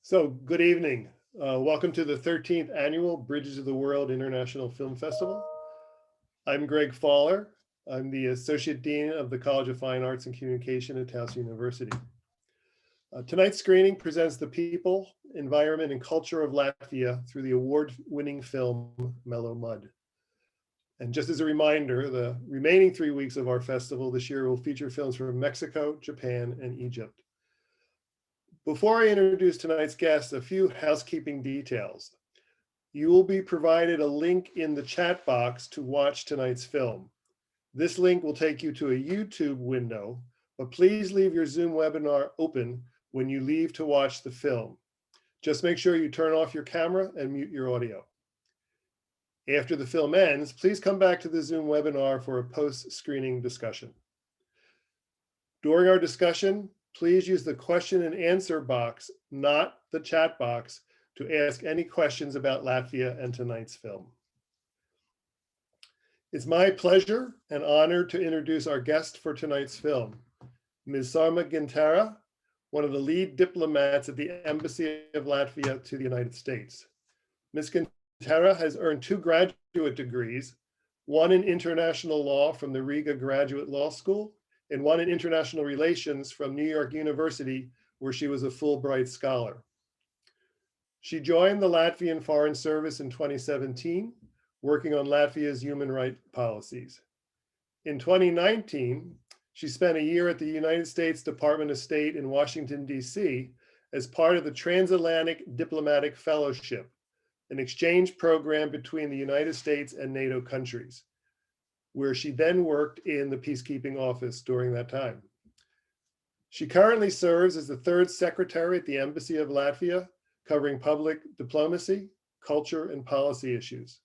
So, good evening. Welcome to the 13th Annual Bridges of the World International Film Festival. I'm Greg Faller. I'm the Associate Dean of the College of Fine Arts and Communication at Towson University. Tonight's screening presents the people, environment, and culture of Latvia through the award-winning film, Mellow Mud. And just as a reminder, the remaining 3 weeks of our festival this year will feature films from Mexico, Japan, and Egypt. Before I introduce tonight's guest, a few housekeeping details. You will be provided a link in the chat box to watch tonight's film. This link will take you to a YouTube window, but please leave your Zoom webinar open when you leave to watch the film. Just make sure you turn off your camera and mute your audio. After the film ends, please come back to the Zoom webinar for a post-screening discussion. During our discussion, please use the question and answer box, not the chat box, to ask any questions about Latvia and tonight's film. It's my pleasure and honor to introduce our guest for tonight's film, Ms. Sarma Gintara, one of the lead diplomats at the Embassy of Latvia to the United States. Ms. Gintara has earned 2 graduate degrees, one in international law from the Riga Graduate Law School, and one in international relations from New York University, where she was a Fulbright scholar. She joined the Latvian Foreign Service in 2017, working on Latvia's human rights policies. In 2019, she spent a year at the United States Department of State in Washington, D.C. as part of the Transatlantic Diplomatic Fellowship, an exchange program between the United States and NATO countries, where she then worked in the peacekeeping office during that time. She currently serves as the 3rd secretary at the Embassy of Latvia, covering public diplomacy, culture, and policy issues.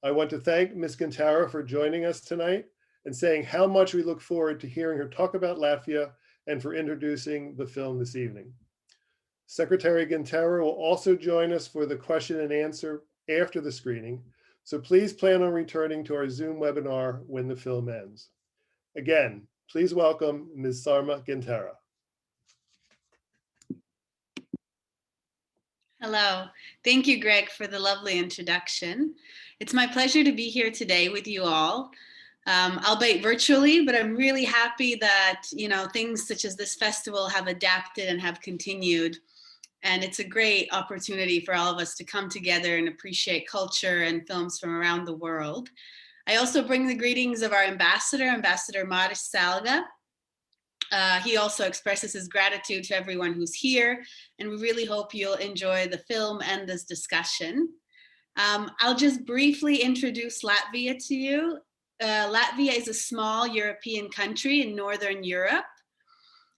I want to thank Ms. Gintara for joining us tonight and saying how much we look forward to hearing her talk about Latvia and for introducing the film this evening. Secretary Gintara will also join us for the question and answer after the screening, so please plan on returning to our Zoom webinar when the film ends. Again, please welcome Ms. Sarma Gintara. Hello, thank you, Greg, for the lovely introduction. It's my pleasure to be here today with you all, albeit virtually, but I'm really happy that, things such as this festival have adapted and have continued. And it's a great opportunity for all of us to come together and appreciate culture and films from around the world. I also bring the greetings of our Ambassador Maris Salga. He also expresses his gratitude to everyone who's here, and we really hope you'll enjoy the film and this discussion. I'll just briefly introduce Latvia to you. Latvia is a small European country in Northern Europe.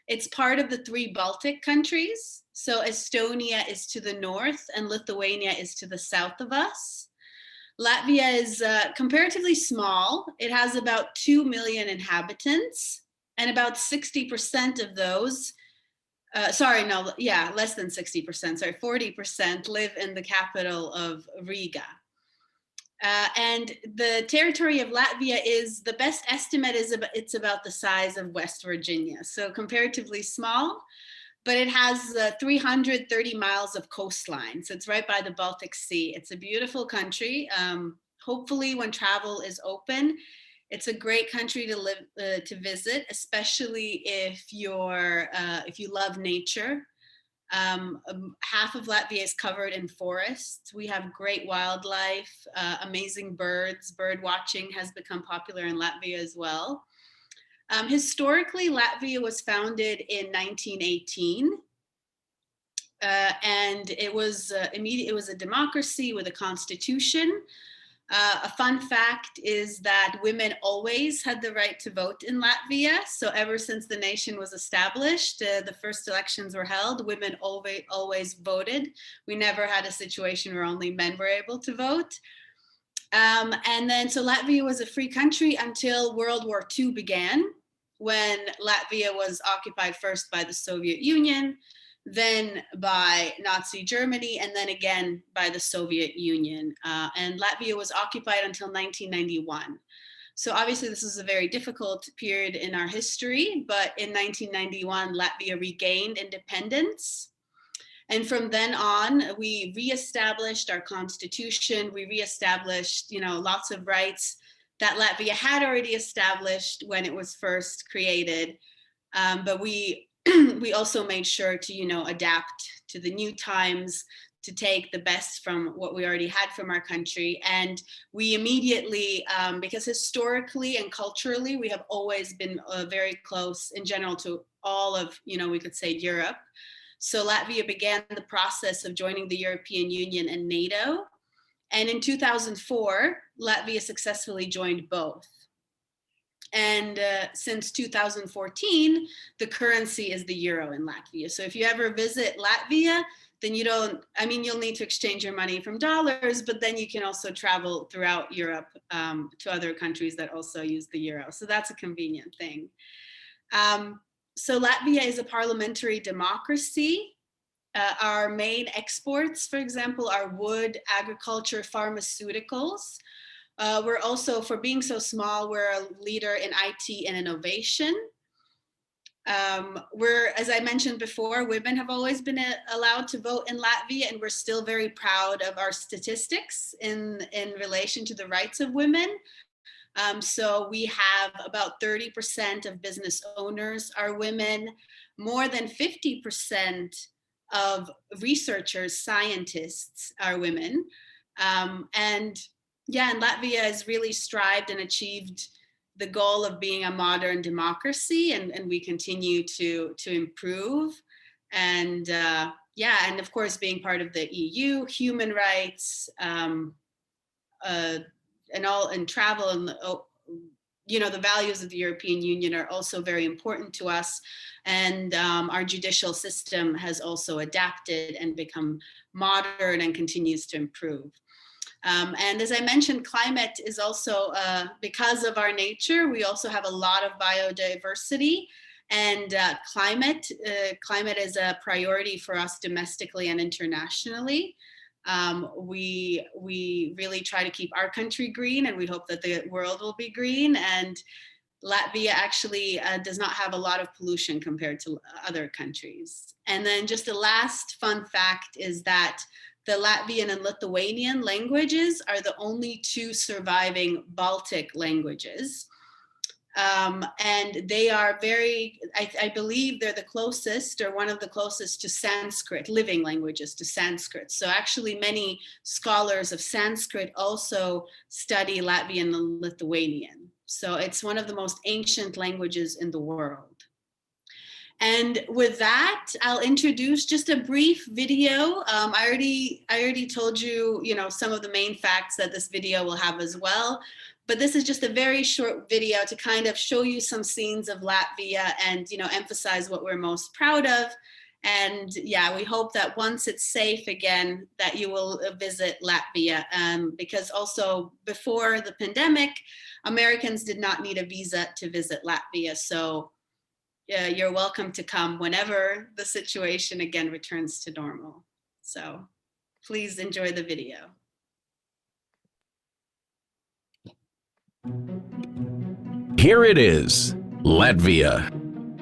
It's part of the 3 Baltic countries. So Estonia is to the north and Lithuania is to the south of us. Latvia is comparatively small. It has about 2 million inhabitants, and about 60% of those, less than 60%, 40% live in the capital of Riga. And the territory of Latvia is, the best estimate is it's about the size of West Virginia. So comparatively small, but it has 330 miles of coastline. So it's right by the Baltic Sea. It's a beautiful country. Hopefully when travel is open, it's a great country to live, to visit, especially if you love nature. Half of Latvia is covered in forests. We have great wildlife, amazing birds. Bird watching has become popular in Latvia as well. Historically, Latvia was founded in 1918, and it was a democracy with a constitution. A fun fact is that women always had the right to vote in Latvia. So ever since the nation was established, the first elections were held, women always voted. We never had a situation where only men were able to vote. And then, so Latvia was a free country until World War II began, when Latvia was occupied first by the Soviet Union, then by Nazi Germany, and then again by the Soviet Union. And Latvia was occupied until 1991. So obviously this is a very difficult period in our history, but in 1991, Latvia regained independence. And from then on, we reestablished our constitution. We reestablished, lots of rights that Latvia had already established when it was first created. But we we also made sure to, adapt to the new times, to take the best from what we already had from our country. And we immediately, because historically and culturally, we have always been very close in general to all of, we could say Europe. So Latvia began the process of joining the European Union and NATO. And in 2004, Latvia successfully joined both. And since 2014, the currency is the euro in Latvia. So if you ever visit Latvia, then you'll need to exchange your money from dollars, but then you can also travel throughout Europe to other countries that also use the euro. So that's a convenient thing. So Latvia is a parliamentary democracy. Our main exports, for example, are wood, agriculture, pharmaceuticals. We're also, for being so small, we're a leader in IT and innovation. As I mentioned before, women have always been allowed to vote in Latvia, and we're still very proud of our statistics in relation to the rights of women. So we have about 30% of business owners are women, more than 50% of researchers, scientists are women. And Latvia has really strived and achieved the goal of being a modern democracy, and we continue to improve. And and of course, being part of the EU, human rights, and travel and the values of the European Union are also very important to us. And our judicial system has also adapted and become modern and continues to improve. And as I mentioned, climate is also, because of our nature, we also have a lot of biodiversity, and climate is a priority for us domestically and internationally. We really try to keep our country green, and we hope that the world will be green. And Latvia actually does not have a lot of pollution compared to other countries. And then just the last fun fact is that the Latvian and Lithuanian languages are the only two surviving Baltic languages. And they are I believe they're the closest, or one of the closest, to Sanskrit, living languages to Sanskrit. So actually many scholars of Sanskrit also study Latvian and Lithuanian. So it's one of the most ancient languages in the world. And with that, I'll introduce just a brief video. I already told you, some of the main facts that this video will have as well. But this is just a very short video to kind of show you some scenes of Latvia and, emphasize what we're most proud of. And we hope that once it's safe again, that you will visit Latvia. Because also before the pandemic, Americans did not need a visa to visit Latvia. So you're welcome to come whenever the situation again returns to normal. So please enjoy the video. Here it is, Latvia.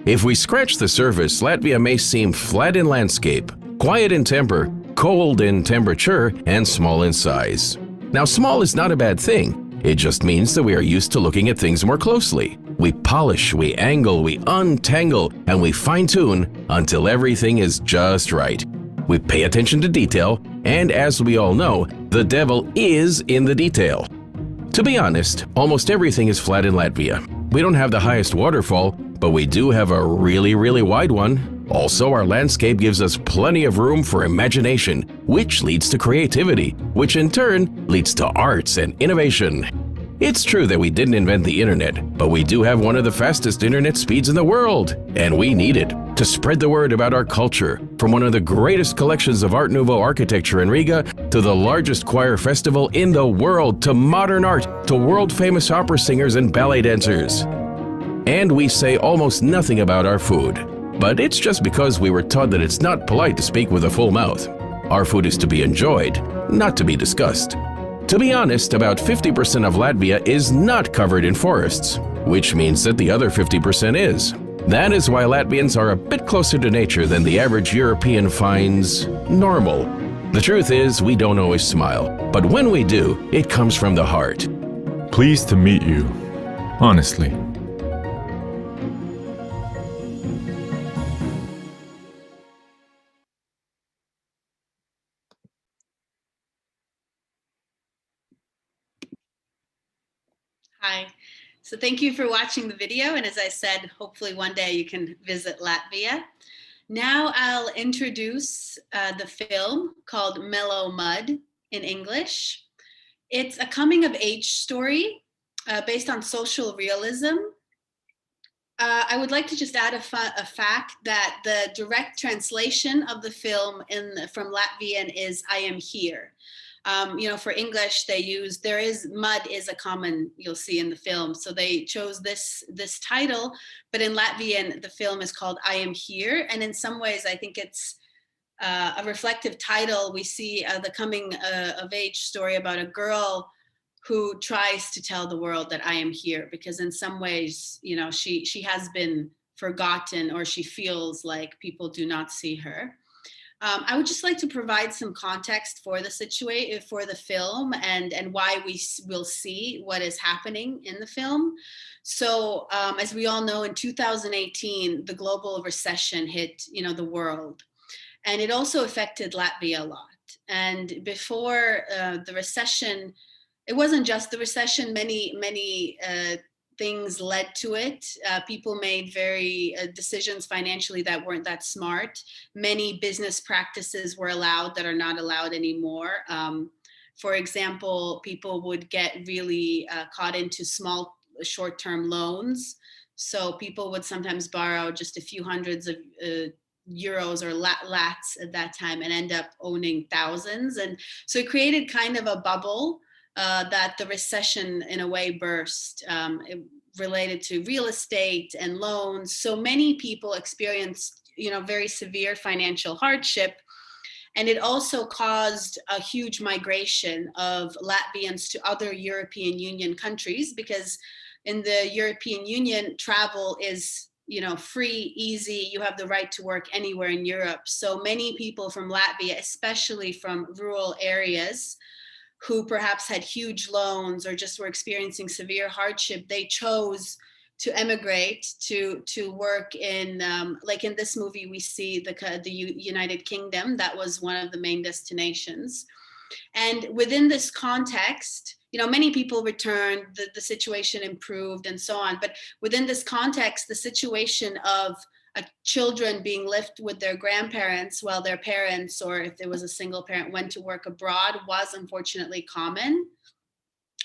If we scratch the surface, Latvia may seem flat in landscape, quiet in temper, cold in temperature, and small in size. Now, small is not a bad thing. It just means that we are used to looking at things more closely. We polish, we angle, we untangle, and we fine-tune until everything is just right. We pay attention to detail, and as we all know, the devil is in the detail. To be honest, almost everything is flat in Latvia. We don't have the highest waterfall, but we do have a really, really wide one. Also, our landscape gives us plenty of room for imagination, which leads to creativity, which in turn leads to arts and innovation. It's true that we didn't invent the internet, but we do have one of the fastest internet speeds in the world, and we need it to spread the word about our culture, from one of the greatest collections of Art Nouveau architecture in Riga to the largest choir festival in the world, to modern art, to world-famous opera singers and ballet dancers. And we say almost nothing about our food. But it's just because we were taught that it's not polite to speak with a full mouth. Our food is to be enjoyed, not to be discussed. To be honest, about 50% of Latvia is not covered in forests, which means that the other 50% is. That is why Latvians are a bit closer to nature than the average European finds normal. The truth is, we don't always smile, but when we do, it comes from the heart. Pleased to meet you, honestly. Hi. So thank you for watching the video. And as I said, hopefully one day you can visit Latvia. Now I'll introduce the film called Mellow Mud in English. It's a coming of age story based on social realism. I would like to just add a fact that the direct translation of the film from Latvian is "I am here." For English, they use mud is a common you'll see in the film, so they chose this title. But in Latvian, the film is called "I Am Here," and in some ways, I think it's a reflective title. We see the coming of age story about a girl who tries to tell the world that I am here, because in some ways, she has been forgotten, or she feels like people do not see her. I would just like to provide some context for the film and why we will see what is happening in the film. So as we all know, in 2018, the global recession hit, the world, and it also affected Latvia a lot. And before the recession, it wasn't just the recession. Many things led to it. People made decisions financially that weren't that smart. Many business practices were allowed that are not allowed anymore. For example, people would get really caught into small short-term loans. So people would sometimes borrow just a few hundreds of euros or lats at that time and end up owning thousands. And so it created kind of a bubble that the recession in a way burst. It related to real estate and loans. So many people experienced, very severe financial hardship. And it also caused a huge migration of Latvians to other European Union countries, because in the European Union, travel is, free, easy. You have the right to work anywhere in Europe. So many people from Latvia, especially from rural areas, who perhaps had huge loans or just were experiencing severe hardship, they chose to emigrate to work in, like in this movie, we see the United Kingdom. That was one of the main destinations. And within this context, many people returned, the situation improved and so on. But within this context, the situation of children being left with their grandparents while their parents, or if there was a single parent, went to work abroad was unfortunately common.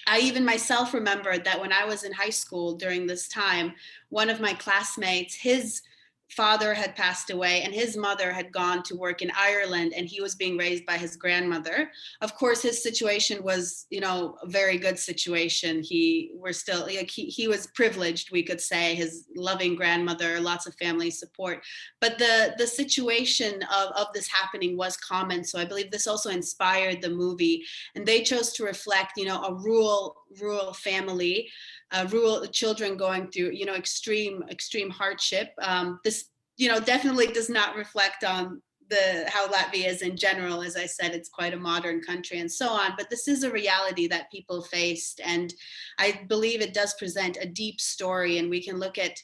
I even myself remembered that when I was in high school during this time, one of my classmates, his father had passed away and his mother had gone to work in Ireland, and he was being raised by his grandmother. Of course, his situation was, a very good situation. He was privileged, we could say, his loving grandmother, lots of family support. But the situation of this happening was common. So I believe this also inspired the movie, and they chose to reflect, a rural family, rural children going through, extreme hardship. This, definitely does not reflect on how Latvia is in general. As I said, it's quite a modern country and so on, but this is a reality that people faced. And I believe it does present a deep story, and we can look at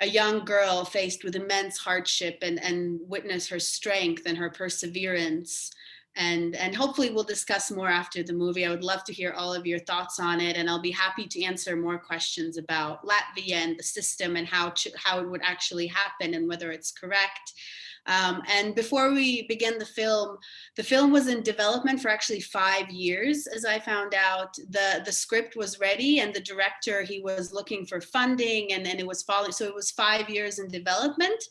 a young girl faced with immense hardship and witness her strength and her perseverance. And hopefully we'll discuss more after the movie. I would love to hear all of your thoughts on it, and I'll be happy to answer more questions about Latvia and the system and how it would actually happen and whether it's correct. And before we begin the film was in development for actually 5 years, as I found out. The script was ready, and the director, he was looking for funding, and then it was following. So it was 5 years in development,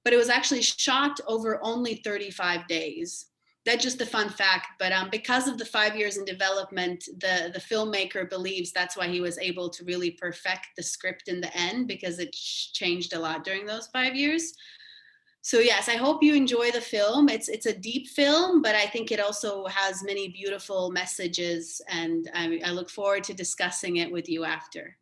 but it was actually shot over only 35 days. That's just a fun fact, but because of the 5 years in development, the filmmaker believes that's why he was able to really perfect the script in the end, because it changed a lot during those 5 years. So yes, I hope you enjoy the film. It's a deep film, but I think it also has many beautiful messages, and I look forward to discussing it with you after.